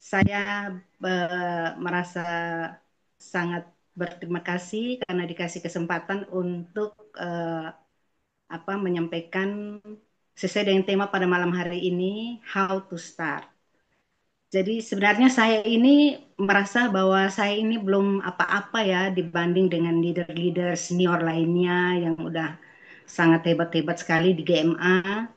Saya merasa sangat berterima kasih karena dikasih kesempatan untuk menyampaikan sesuai dengan tema pada malam hari ini, How to Start. Jadi sebenarnya saya ini merasa bahwa saya ini belum apa-apa ya dibanding dengan leader-leader senior lainnya yang udah sangat hebat-hebat sekali di GMA.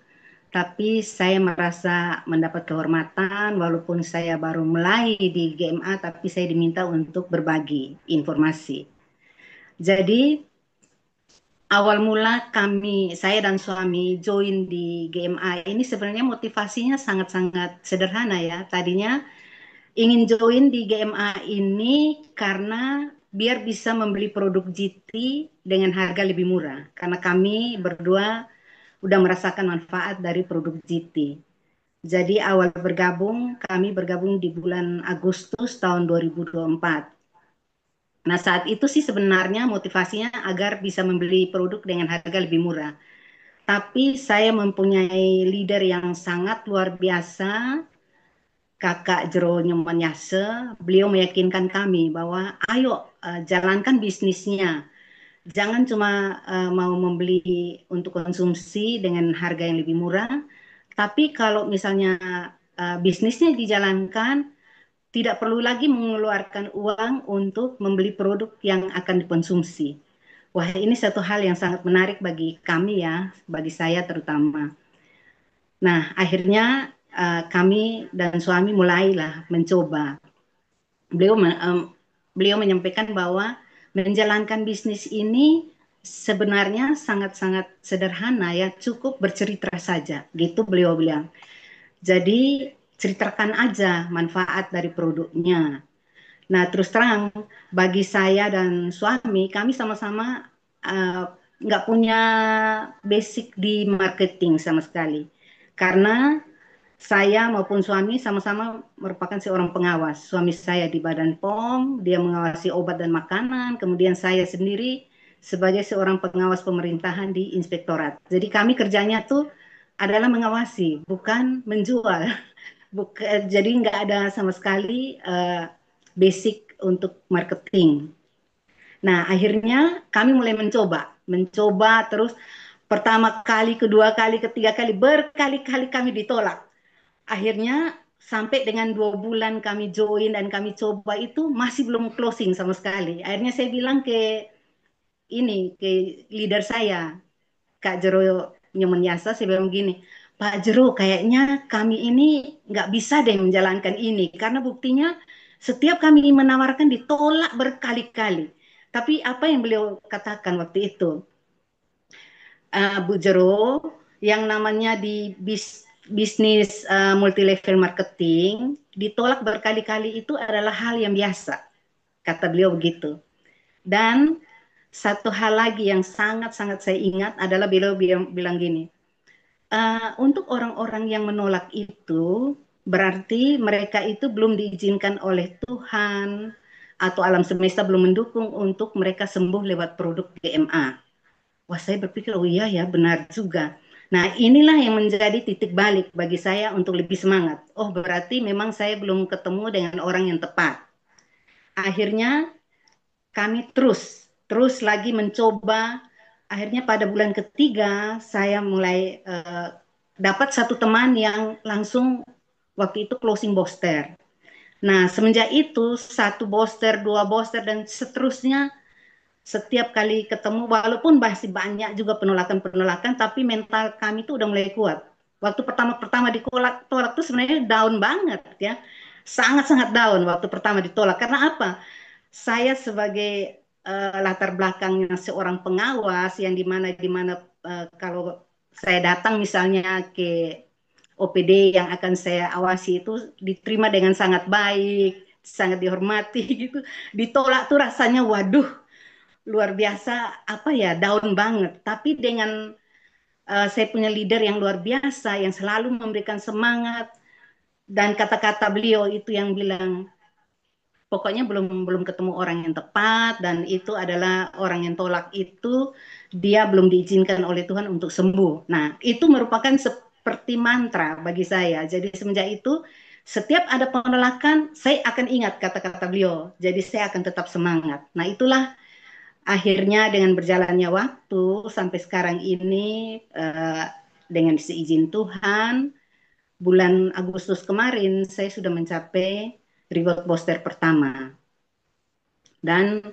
Tapi saya merasa mendapat kehormatan walaupun saya baru mulai di GMA, tapi saya diminta untuk berbagi informasi. Jadi awal mula saya dan suami join di GMA ini sebenarnya motivasinya sangat-sangat sederhana ya. Tadinya ingin join di GMA ini karena biar bisa membeli produk GT dengan harga lebih murah. Karena kami berdua udah merasakan manfaat dari produk GT. Jadi kami bergabung di bulan Agustus tahun 2024. Nah, saat itu sih sebenarnya motivasinya agar bisa membeli produk dengan harga lebih murah. Tapi saya mempunyai leader yang sangat luar biasa, Kakak Jero Nyomanyase. Beliau meyakinkan kami bahwa ayo jalankan bisnisnya. Jangan cuma mau membeli untuk konsumsi dengan harga yang lebih murah, tapi kalau misalnya bisnisnya dijalankan, tidak perlu lagi mengeluarkan uang untuk membeli produk yang akan dikonsumsi. Wah, ini satu hal yang sangat menarik bagi kami ya, bagi saya terutama. Nah, akhirnya kami dan suami mulailah mencoba. Beliau beliau menyampaikan bahwa menjalankan bisnis ini sebenarnya sangat-sangat sederhana ya, cukup bercerita saja, gitu beliau bilang. Jadi ceritakan aja manfaat dari produknya. Nah, terus terang bagi saya dan suami, kami sama-sama eh, nggak punya basic di marketing sama sekali. Karena saya maupun suami sama-sama merupakan seorang pengawas. Suami saya di Badan POM, dia mengawasi obat dan makanan, kemudian saya sendiri sebagai seorang pengawas pemerintahan di inspektorat. Jadi kami kerjanya tuh adalah mengawasi, bukan menjual. Jadi nggak ada sama sekali basic untuk marketing. Nah, akhirnya kami mulai mencoba terus pertama kali, kedua kali, ketiga kali, berkali-kali kami ditolak. Akhirnya sampai dengan 2 bulan kami join dan kami coba itu masih belum closing sama sekali. Akhirnya saya bilang ke leader saya, Kak Jero Nyomanyasa, saya bilang gini, Pak Jero, kayaknya kami ini nggak bisa deh menjalankan ini karena buktinya setiap kami menawarkan ditolak berkali-kali. Tapi apa yang beliau katakan waktu itu, Bu Jero, yang namanya di bisnis multi level marketing ditolak berkali-kali itu adalah hal yang biasa, kata beliau begitu. Dan satu hal lagi yang sangat-sangat saya ingat adalah beliau bilang gini, untuk orang-orang yang menolak itu berarti mereka itu belum diizinkan oleh Tuhan atau alam semesta belum mendukung untuk mereka sembuh lewat produk GMA. Wah, saya berpikir, oh iya ya, benar juga. Nah, inilah yang menjadi titik balik bagi saya untuk lebih semangat. Oh, berarti memang saya belum ketemu dengan orang yang tepat. Akhirnya kami terus lagi mencoba. Akhirnya pada bulan ketiga saya mulai dapat satu teman yang langsung waktu itu closing booster. Nah, semenjak itu satu booster, dua booster dan seterusnya, setiap kali ketemu walaupun masih banyak juga penolakan-penolakan, tapi mental kami itu udah mulai kuat. Waktu pertama-pertama ditolak tuh sebenarnya down banget ya. Sangat-sangat down waktu pertama ditolak. Karena apa? Saya sebagai latar belakangnya seorang pengawas yang dimana kalau saya datang misalnya ke OPD yang akan saya awasi itu diterima dengan sangat baik, sangat dihormati gitu. Ditolak tuh rasanya waduh, luar biasa, apa ya, down banget. Tapi dengan saya punya leader yang luar biasa yang selalu memberikan semangat, dan kata-kata beliau itu yang bilang pokoknya belum belum ketemu orang yang tepat, dan itu adalah orang yang tolak itu dia belum diizinkan oleh Tuhan untuk sembuh. Nah, itu merupakan seperti mantra bagi saya. Jadi semenjak itu Setiap ada penolakan, saya akan ingat kata-kata beliau. Jadi saya akan tetap semangat. Nah, itulah akhirnya dengan berjalannya waktu sampai sekarang ini dengan seizin Tuhan, bulan Agustus kemarin saya sudah mencapai reward booster pertama. Dan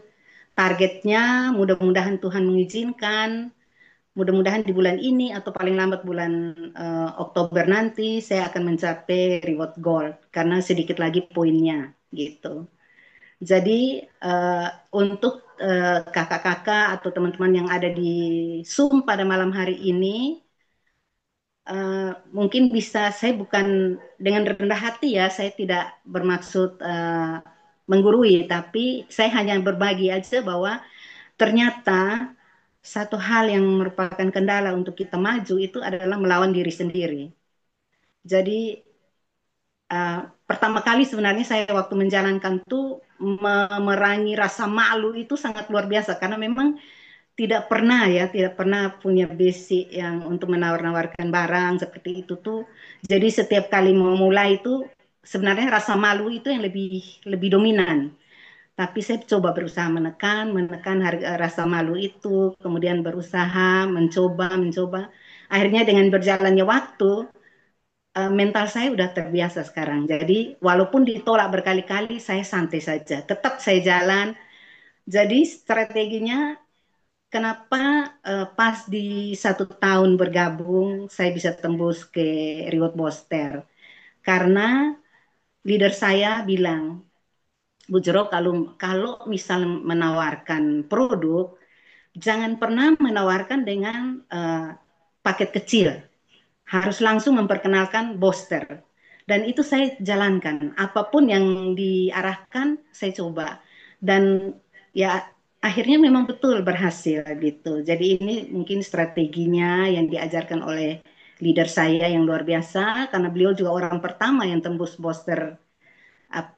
targetnya mudah-mudahan Tuhan mengizinkan, mudah-mudahan di bulan ini atau paling lambat bulan Oktober nanti saya akan mencapai reward gold karena sedikit lagi poinnya gitu. Jadi untuk kakak-kakak atau teman-teman yang ada di Zoom pada malam hari ini, mungkin bisa, saya bukan dengan rendah hati ya, saya tidak bermaksud menggurui, tapi saya hanya berbagi aja bahwa ternyata satu hal yang merupakan kendala untuk kita maju itu adalah melawan diri sendiri. Jadi pertama kali sebenarnya saya waktu menjalankan tuh memerangi rasa malu itu sangat luar biasa karena memang tidak pernah punya basic yang untuk menawar-nawarkan barang seperti itu tuh. Jadi setiap kali mau mulai itu sebenarnya rasa malu itu yang lebih lebih dominan. Tapi saya coba berusaha menekan harga, rasa malu itu, kemudian berusaha mencoba. Akhirnya dengan berjalannya waktu, mental saya udah terbiasa sekarang. Jadi walaupun ditolak berkali-kali, saya santai saja. Tetap saya jalan. Jadi strateginya kenapa pas di 1 tahun bergabung, saya bisa tembus ke reward booster. Karena leader saya bilang, Bu Jero, kalau kalau misal menawarkan produk, jangan pernah menawarkan dengan paket kecil. Harus langsung memperkenalkan booster. Dan itu saya jalankan. Apapun yang diarahkan, saya coba. Dan ya akhirnya memang betul berhasil gitu. Jadi ini mungkin strateginya yang diajarkan oleh leader saya yang luar biasa. Karena beliau juga orang pertama yang tembus booster,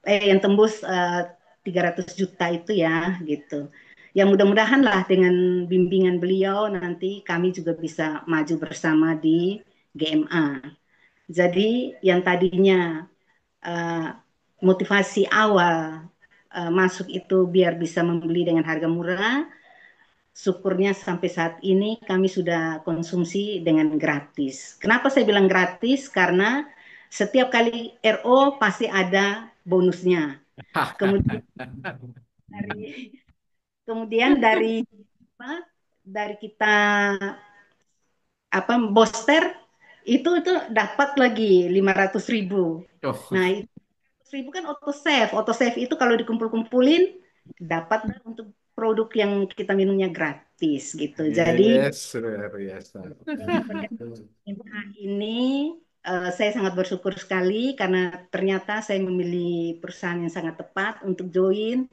yang tembus 300 juta itu ya gitu. Ya mudah-mudahan lah dengan bimbingan beliau nanti kami juga bisa maju bersama di GMA. Jadi yang tadinya uh, motivasi awal masuk itu biar bisa membeli dengan harga murah, syukurnya sampai saat ini kami sudah konsumsi dengan gratis. Kenapa saya bilang gratis? Karena setiap kali RO pasti ada bonusnya. Kemudian dari kemudian dari apa? Dari kita apa booster itu dapat lagi 500.000. Oh, Nah, itu 1.000 kan auto save itu kalau dikumpul-kumpulin dapat untuk produk yang kita minumnya gratis gitu. Jadi yes, luar biasa. dengan bergabung ini saya sangat bersyukur sekali karena ternyata saya memilih perusahaan yang sangat tepat untuk join,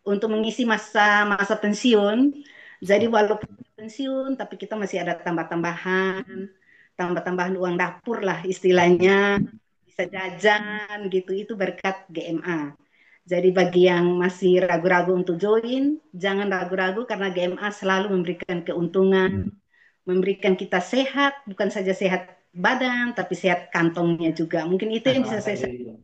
untuk mengisi masa masa pensiun. Jadi walaupun pensiun, tapi kita masih ada tambah-tambahan uang dapur lah istilahnya, bisa jajan gitu. Itu berkat GMA. Jadi bagi yang masih ragu-ragu untuk join, jangan ragu-ragu karena GMA selalu memberikan keuntungan, memberikan kita sehat, bukan saja sehat badan, tapi sehat kantongnya juga. Mungkin itu yang bisa saya sampaikan.